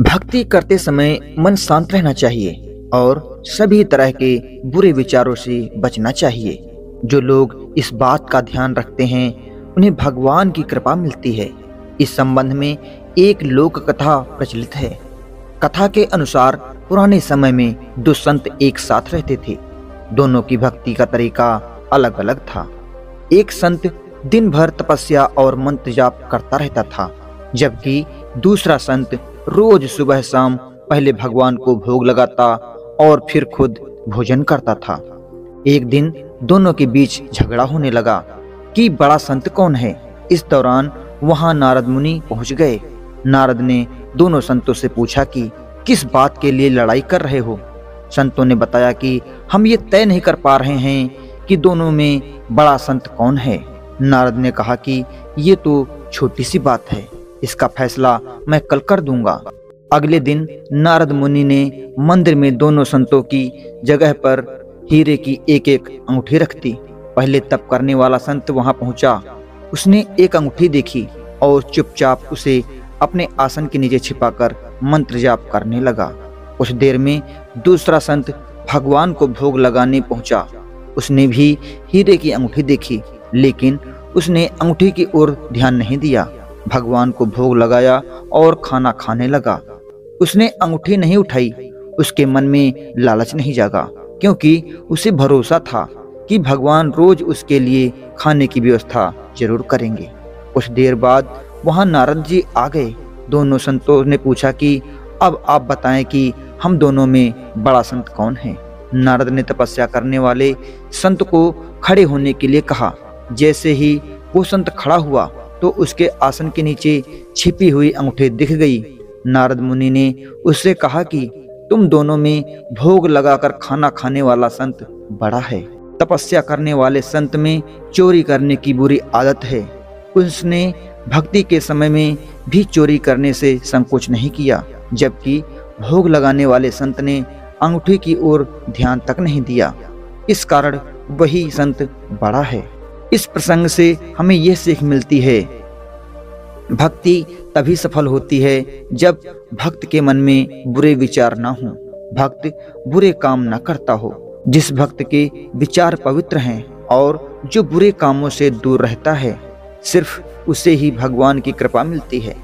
भक्ति करते समय मन शांत रहना चाहिए और सभी तरह के बुरे विचारों से बचना चाहिए। जो लोग इस बात का ध्यान रखते हैं उन्हें भगवान की कृपा मिलती है। इस संबंध में एक लोक कथा प्रचलित है। कथा के अनुसार पुराने समय में दो संत एक साथ रहते थे। दोनों की भक्ति का तरीका अलग अलग था। एक संत दिन भर तपस्या और मंत्र जाप करता रहता था, जबकि दूसरा संत रोज सुबह शाम पहले भगवान को भोग लगाता और फिर खुद भोजन करता था। एक दिन दोनों के बीच झगड़ा होने लगा कि बड़ा संत कौन है। इस दौरान वहां नारद मुनि पहुंच गए। नारद ने दोनों संतों से पूछा कि किस बात के लिए लड़ाई कर रहे हो। संतों ने बताया कि हम ये तय नहीं कर पा रहे हैं कि दोनों में बड़ा संत कौन है। नारद ने कहा कि ये तो छोटी सी बात है, इसका फैसला मैं कल कर दूंगा। अगले दिन नारद मुनि ने मंदिर में दोनों संतों की जगह पर हीरे की एक एक अंगूठी रख दी। पहले तप करने वाला संत वहां पहुंचा। उसने एक अंगूठी देखी और चुपचाप उसे अपने आसन के नीचे छिपाकर मंत्र जाप करने लगा। कुछ देर में दूसरा संत भगवान को भोग लगाने पहुंचा। उसने भी हीरे की अंगूठी देखी, लेकिन उसने अंगूठी की ओर ध्यान नहीं दिया। भगवान को भोग लगाया और खाना खाने लगा। उसने अंगूठी नहीं उठाई। उसके मन में लालच नहीं जागा, क्योंकि उसे भरोसा था कि भगवान रोज उसके लिए खाने की व्यवस्था जरूर करेंगे। कुछ देर बाद वहां नारद जी आ गए। दोनों संतों ने पूछा कि अब आप बताएं कि हम दोनों में बड़ा संत कौन है। नारद ने तपस्या करने वाले संत को खड़े होने के लिए कहा। जैसे ही वो संत खड़ा हुआ तो उसके आसन के नीचे छिपी हुई अंगूठी दिख गई। नारद मुनि ने उससे कहा कि तुम दोनों में भोग लगाकर खाना खाने वाला संत बड़ा है। तपस्या करने वाले संत में चोरी करने की बुरी आदत है। उसने भक्ति के समय में भी चोरी करने से संकोच नहीं किया, जबकि भोग लगाने वाले संत ने अंगूठी की ओर ध्यान तक नहीं दिया। इस कारण वही संत बड़ा है। इस प्रसंग से हमें यह सीख मिलती है, भक्ति तभी सफल होती है जब भक्त के मन में बुरे विचार ना हो, भक्त बुरे काम ना करता हो। जिस भक्त के विचार पवित्र हैं और जो बुरे कामों से दूर रहता है, सिर्फ उसे ही भगवान की कृपा मिलती है।